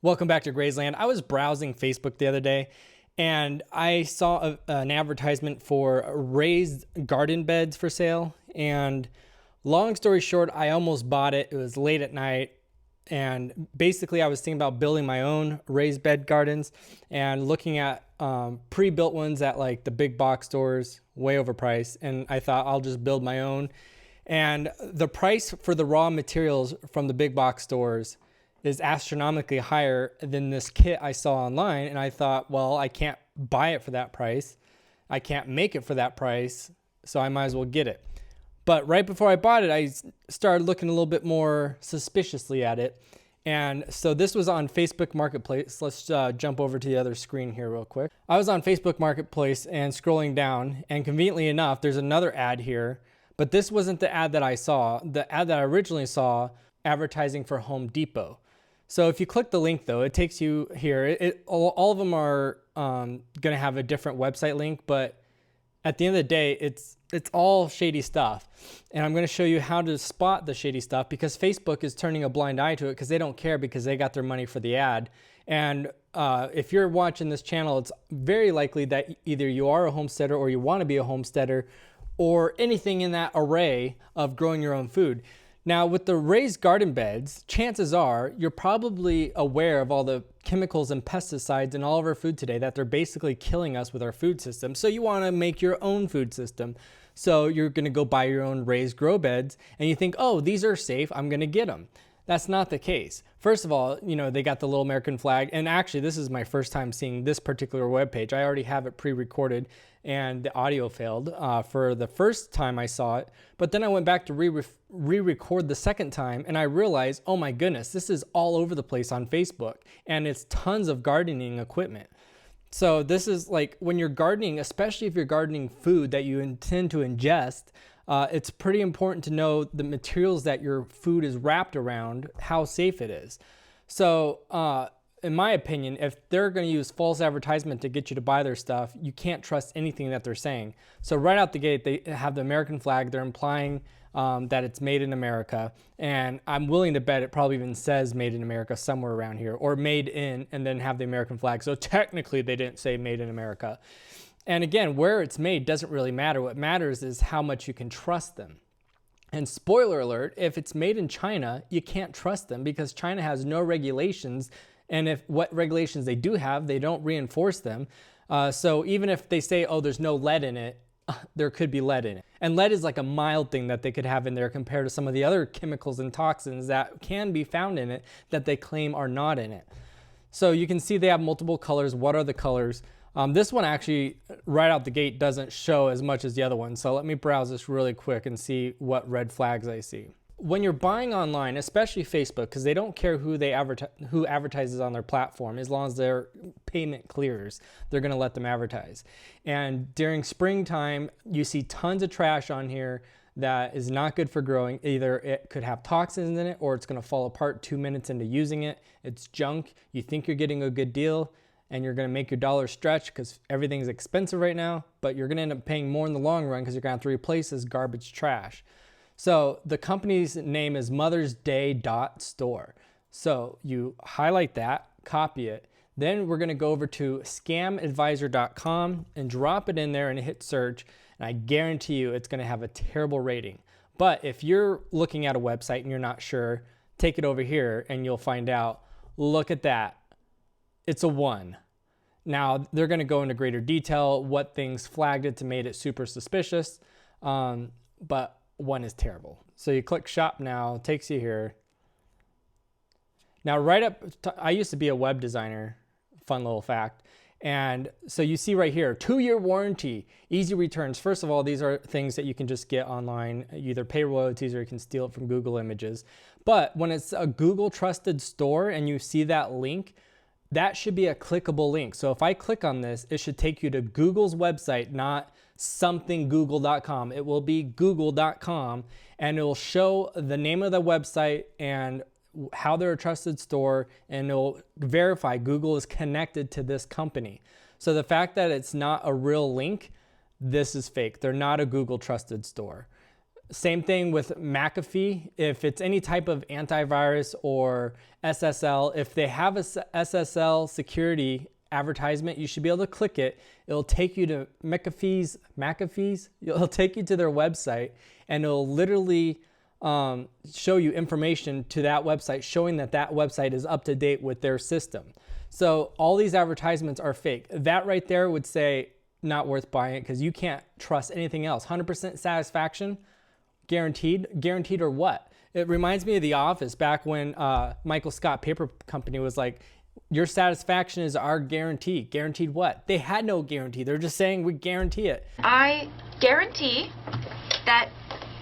Welcome back to Grazeland. I was browsing Facebook the other day and I saw an advertisement for raised garden beds for sale. And long story short, I almost bought it. It was late at night. And basically, I was thinking about building my own raised bed gardens and looking at pre-built ones at like the big box stores, way overpriced. And I thought I'll just build my own. And the price for the raw materials from the big box stores is astronomically higher than this kit I saw online. And I thought, well, I can't buy it for that price. I can't make it for that price. So I might as well get it. But right before I bought it, I started looking a little bit more suspiciously at it. And so this was on Facebook Marketplace. Let's jump over to the other screen here real quick. I was on Facebook Marketplace and scrolling down, and conveniently enough, there's another ad here, but this wasn't the ad that I saw. The ad that I originally saw advertising for Home Depot. So if you click the link though, it takes you here. All of them are gonna have a different website link, but at the end of the day, it's all shady stuff. And I'm gonna show you how to spot the shady stuff, because Facebook is turning a blind eye to it because they don't care, because they got their money for the ad. And if you're watching this channel, it's very likely that either you are a homesteader or you wanna be a homesteader or anything in that array of growing your own food. Now, with the raised garden beds, chances are you're probably aware of all the chemicals and pesticides in all of our food today, that they're basically killing us with our food system. So you want to make your own food system. So you're going to go buy your own raised grow beds and you think, oh, these are safe, I'm going to get them. That's not the case. First of all, you know, they got the little American flag. And actually, this is my first time seeing this particular webpage. I already have it pre-recorded and the audio failed for the first time I saw it. But then I went back to re-record the second time and I realized, oh my goodness, this is all over the place on Facebook and it's tons of gardening equipment. So this is like when you're gardening, especially if you're gardening food that you intend to ingest, it's pretty important to know the materials that your food is wrapped around, how safe it is. So in my opinion, if they're going to use false advertisement to get you to buy their stuff, you can't trust anything that they're saying. So right out the gate, they have the American flag. They're implying that it's made in America. And I'm willing to bet it probably even says made in America somewhere around here, or made in and then have the American flag. So technically they didn't say made in America. And again, where it's made doesn't really matter. What matters is how much you can trust them. And spoiler alert, if it's made in China, you can't trust them because China has no regulations. And if what regulations they do have, they don't reinforce them. So even if they say, oh, there's no lead in it, there could be lead in it. And lead is like a mild thing that they could have in there compared to some of the other chemicals and toxins that can be found in it that they claim are not in it. So you can see they have multiple colors. What are the colors? This one actually, right out the gate, doesn't show as much as the other one. So let me browse this really quick and see what red flags I see. When you're buying online, especially Facebook, because they don't care who advertises on their platform, as long as their payment clears, they're going to let them advertise. And during springtime, you see tons of trash on here that is not good for growing. Either it could have toxins in it or it's going to fall apart 2 minutes into using it. It's junk. You think you're getting a good deal and you're going to make your dollar stretch because everything's expensive right now, but you're going to end up paying more in the long run because you're going to have to replace this garbage trash. So the company's name is mothersday.store. So you highlight that, copy it. Then we're going to go over to scamadvisor.com and drop it in there and hit search. And I guarantee you it's going to have a terrible rating. But if you're looking at a website and you're not sure, take it over here and you'll find out. Look at that. It's a 1. Now they're going to go into greater detail what things flagged it to made it super suspicious. But 1 is terrible. So you click shop now, it takes you here. Now right up, I used to be a web designer, fun little fact. And so you see right here, 2-year warranty, easy returns. First of all, these are things that you can just get online. You either pay royalties or you can steal it from Google Images. But when it's a Google trusted store and you see that link, that should be a clickable link. So if I click on this, it should take you to Google's website, not somethinggoogle.com. It will be google.com and it will show the name of the website and how they're a trusted store, and it'll verify Google is connected to this company. So the fact that it's not a real link, this is fake. They're not a Google trusted store. Same thing with McAfee. If it's any type of antivirus or SSL, if they have a SSL security advertisement, you should be able to click it. It'll take you to McAfee's. It'll take you to their website, and it'll literally show you information to that website, showing that that website is up to date with their system. So all these advertisements are fake. That right there would say not worth buying it, because you can't trust anything else. 100% satisfaction, guaranteed. Guaranteed or what? It reminds me of The Office, back when Michael Scott Paper Company was like, your satisfaction is our guarantee. Guaranteed what? They had no guarantee. They're just saying we guarantee it. I guarantee that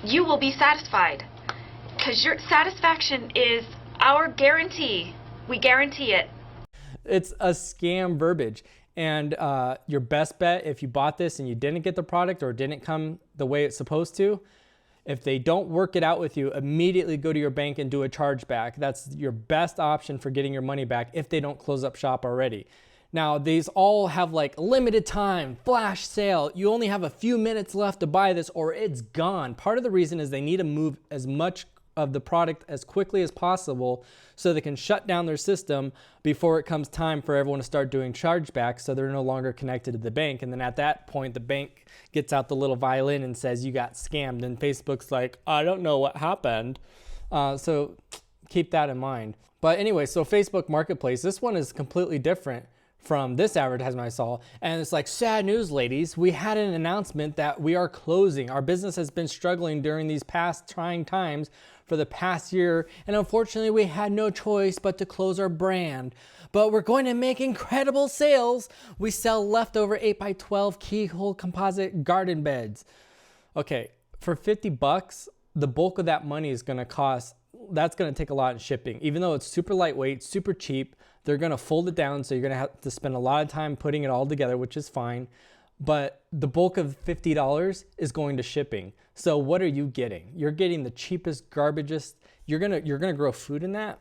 you will be satisfied, because your satisfaction is our guarantee. We guarantee it. It's a scam verbiage. And your best bet, if you bought this and you didn't get the product or it didn't come the way it's supposed to, if they don't work it out with you, immediately go to your bank and do a chargeback. That's your best option for getting your money back if they don't close up shop already. Now, these all have like limited time, flash sale. You only have a few minutes left to buy this or it's gone. Part of the reason is they need to move as much of the product as quickly as possible so they can shut down their system before it comes time for everyone to start doing chargebacks, so they're no longer connected to the bank. And then at that point, the bank gets out the little violin and says, you got scammed. And Facebook's like, I don't know what happened. So keep that in mind. But anyway, so Facebook Marketplace, this one is completely different from this advertisement I saw. And it's like, sad news, ladies. We had an announcement that we are closing. Our business has been struggling during these past trying times for the past year. And unfortunately, we had no choice but to close our brand. But we're going to make incredible sales. We sell leftover 8x12 keyhole composite garden beds. Okay, for $50, the bulk of that money is gonna cost, that's gonna take a lot in shipping. Even though it's super lightweight, super cheap, they're gonna fold it down, so you're gonna have to spend a lot of time putting it all together, which is fine. But the bulk of $50 is going to shipping. So what are you getting? You're getting the cheapest, garbagest. You're gonna grow food in that?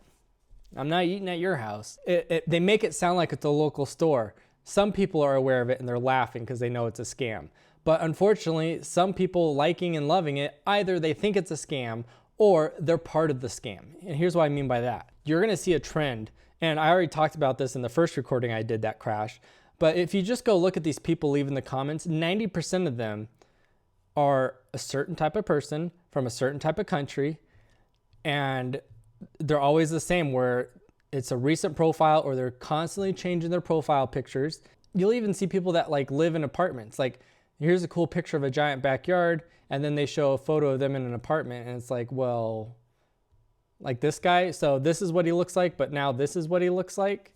I'm not eating at your house. They make it sound like it's a local store. Some people are aware of it and they're laughing because they know it's a scam. But unfortunately, some people liking and loving it, either they think it's a scam or they're part of the scam. And here's what I mean by that. You're gonna see a trend, and I already talked about this in the first recording I did that crash, but if you just go look at these people leaving the comments, 90% of them are a certain type of person from a certain type of country, and they're always the same, where it's a recent profile or they're constantly changing their profile pictures. You'll even see people that like live in apartments. Like, here's a cool picture of a giant backyard, and then they show a photo of them in an apartment, and it's like, well, like this guy, so this is what he looks like, but now this is what he looks like.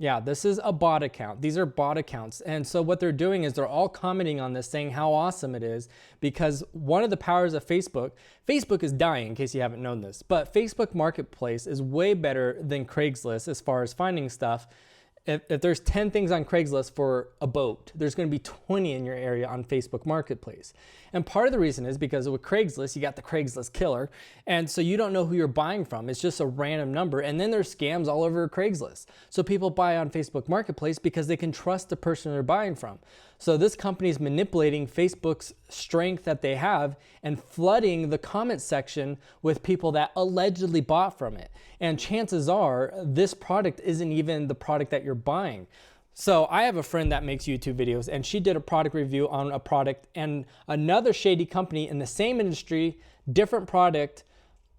Yeah, this is a bot account. These are bot accounts. And so what they're doing is they're all commenting on this, saying how awesome it is, because one of the powers of Facebook is dying, in case you haven't known this, but Facebook Marketplace is way better than Craigslist as far as finding stuff. If there's 10 things on Craigslist for a boat, there's going to be 20 in your area on Facebook Marketplace. And part of the reason is because with Craigslist, you got the Craigslist killer. And so you don't know who you're buying from. It's just a random number. And then there's scams all over Craigslist. So people buy on Facebook Marketplace because they can trust the person they're buying from. So this company is manipulating Facebook's strength that they have and flooding the comment section with people that allegedly bought from it. And chances are this product isn't even the product that you're buying. So I have a friend that makes YouTube videos, and she did a product review on a product, and another shady company in the same industry, different product,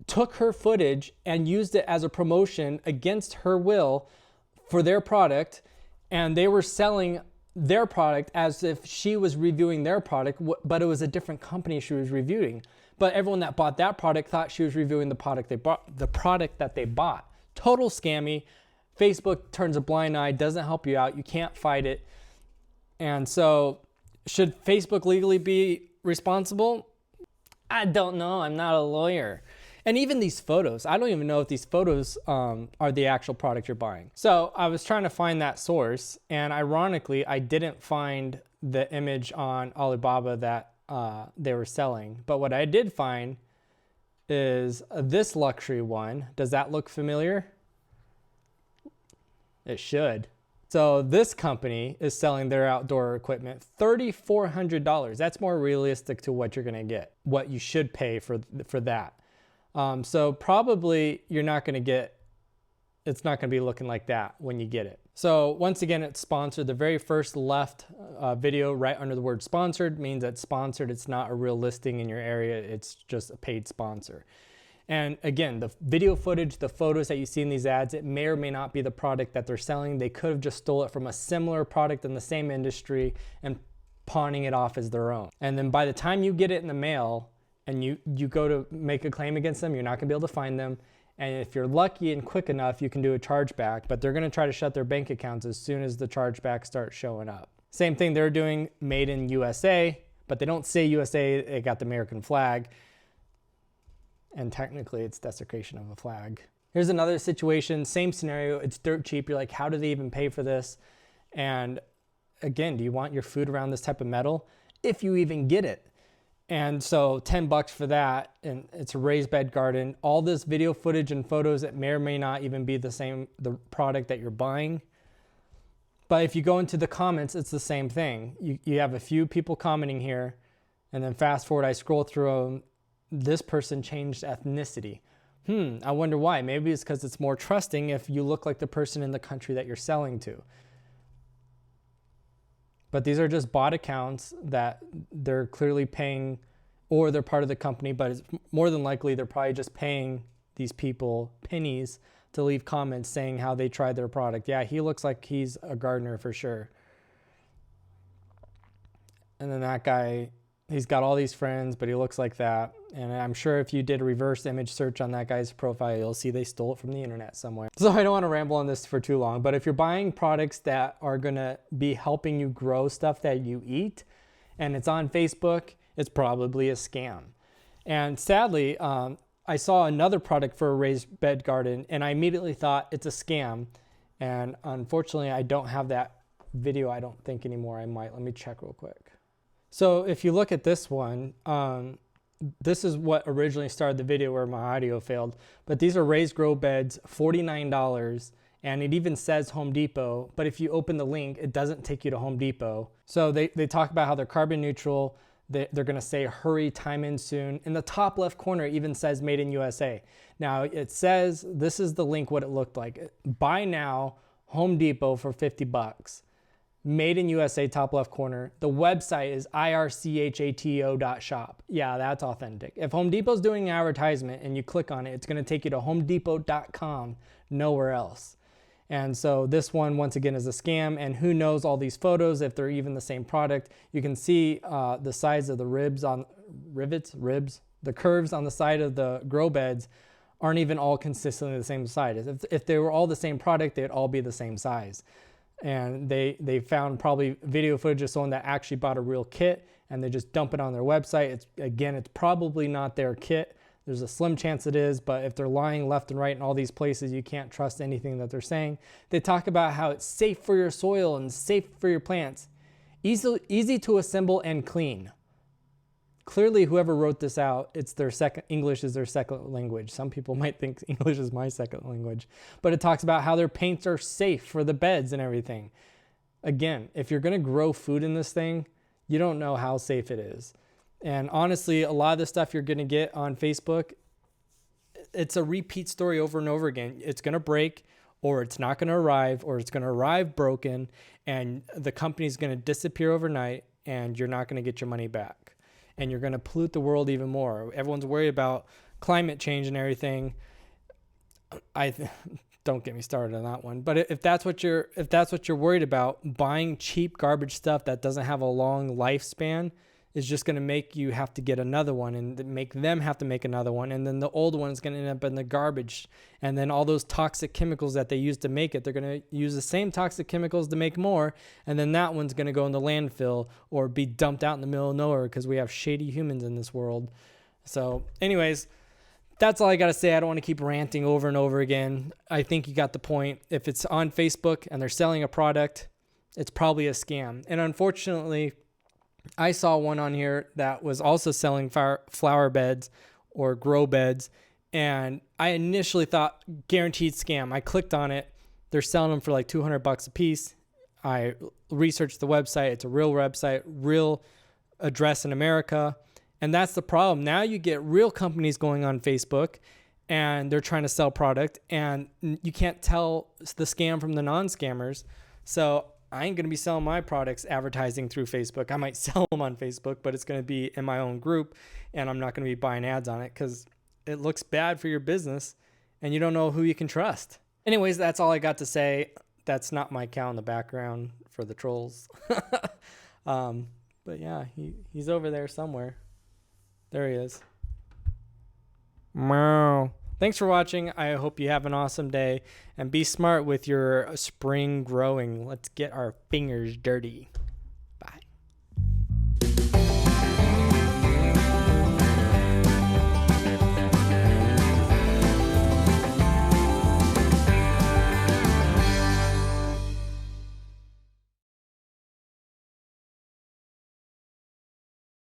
took her footage and used it as a promotion against her will for their product. And they were selling their product as if she was reviewing their product, but it was a different company she was reviewing. But everyone that bought that product thought she was reviewing the product they bought, the product that they bought. Total scammy. Facebook turns a blind eye, doesn't help you out. You can't fight it. And so should Facebook legally be responsible? I don't know. I'm not a lawyer. And even these photos, I don't even know if these photos are the actual product you're buying. So I was trying to find that source, and ironically, I didn't find the image on Alibaba that they were selling. But what I did find is this luxury one. Does that look familiar? It should. So this company is selling their outdoor equipment $3,400. That's more realistic to what you're going to get, what you should pay for that. So probably you're not going to get, it's not going to be looking like that when you get it. So once again, it's sponsored. The very first left video right under the word sponsored means it's sponsored. It's not a real listing in your area. It's just a paid sponsor. And again, the video footage, the photos that you see in these ads, it may or may not be the product that they're selling. They could have just stole it from a similar product in the same industry and pawning it off as their own. And then by the time you get it in the mail and you go to make a claim against them, you're not gonna be able to find them. And if you're lucky and quick enough, you can do a chargeback, but they're gonna try to shut their bank accounts as soon as the chargebacks start showing up. Same thing they're doing, made in USA, but they don't say USA, they got the American flag. And technically it's desecration of a flag. Here's another situation, same scenario, it's dirt cheap. You're like, how do they even pay for this? And again, do you want your food around this type of metal? If you even get it. And so $10 for that, and it's a raised bed garden. All this video footage and photos that may or may not even be the product that you're buying. But if you go into the comments, it's the same thing. You have a few people commenting here, and then fast forward, I scroll through them. This person changed ethnicity. I wonder why. Maybe it's because it's more trusting if you look like the person in the country that you're selling to. But these are just bot accounts that they're clearly paying, or they're part of the company, but it's more than likely they're probably just paying these people pennies to leave comments saying how they tried their product. Yeah, he looks like he's a gardener for sure. And then that guy, he's got all these friends, but he looks like that. And I'm sure if you did a reverse image search on that guy's profile, you'll see they stole it from the internet somewhere. So I don't want to ramble on this for too long, but if you're buying products that are going to be helping you grow stuff that you eat, and it's on Facebook, it's probably a scam. And sadly, I saw another product for a raised bed garden, and I immediately thought it's a scam. And unfortunately, I don't have that video, I don't think anymore. I might. Let me check real quick. So if you look at this one, this is what originally started the video where my audio failed, but these are raised grow beds, $49, and it even says Home Depot, but if you open the link, it doesn't take you to Home Depot. So they talk about how they're carbon neutral. They're gonna say, hurry, time in soon. In the top left corner, it even says made in USA. Now it says, this is the link, what it looked like. Buy now, Home Depot for $50. Made in USA, top left corner. The website is irchato.shop. Yeah, that's authentic. If Home Depot's doing an advertisement and you click on it, it's going to take you to homedepot.com, nowhere else. And so this one, once again, is a scam. And who knows all these photos, if they're even the same product. You can see the size of the ribs, the curves on the side of the grow beds aren't even all consistently the same size. If they were all the same product, they'd all be the same size. And they found probably video footage of someone that actually bought a real kit, and they just dump it on their website. It's probably not their kit. There's a slim chance it is, but if they're lying left and right in all these places, you can't trust anything that they're saying. They talk about how it's safe for your soil and safe for your plants. Easy to assemble and clean. Clearly, whoever wrote this out, English is their second language. Some people might think English is my second language, but it talks about how their paints are safe for the beds and everything. Again, if you're gonna grow food in this thing, you don't know how safe it is. And honestly, a lot of the stuff you're gonna get on Facebook, it's a repeat story over and over again. It's gonna break, or it's not gonna arrive, or it's gonna arrive broken, and the company's gonna disappear overnight, and you're not gonna get your money back. And you're going to pollute the world even more. Everyone's worried about climate change and everything. Don't get me started on that one. But if that's what you're worried about, buying cheap garbage stuff that doesn't have a long lifespan is just going to make you have to get another one, and make them have to make another one, and then the old one is going to end up in the garbage. And then all those toxic chemicals that they use to make it, they're going to use the same toxic chemicals to make more, and then that one's going to go in the landfill or be dumped out in the middle of nowhere because we have shady humans in this world. So anyways, that's all I got to say. I don't want to keep ranting over and over again. I think you got the point. If it's on Facebook and they're selling a product, it's probably a scam. And unfortunately, I saw one on here that was also selling flower beds or grow beds, and I initially thought guaranteed scam. I clicked on it. They're selling them for like $200 a piece. I researched the website. It's a real website, real address in America. And that's the problem. Now you get real companies going on Facebook and they're trying to sell product, and you can't tell the scam from the non-scammers. So I ain't going to be selling my products advertising through Facebook. I might sell them on Facebook, but it's going to be in my own group, and I'm not going to be buying ads on it because it looks bad for your business and you don't know who you can trust. Anyways, that's all I got to say. That's not my cow in the background for the trolls. But yeah, he's over there somewhere. There he is. Meow. Thanks for watching. I hope you have an awesome day, and be smart with your spring growing. Let's get our fingers dirty.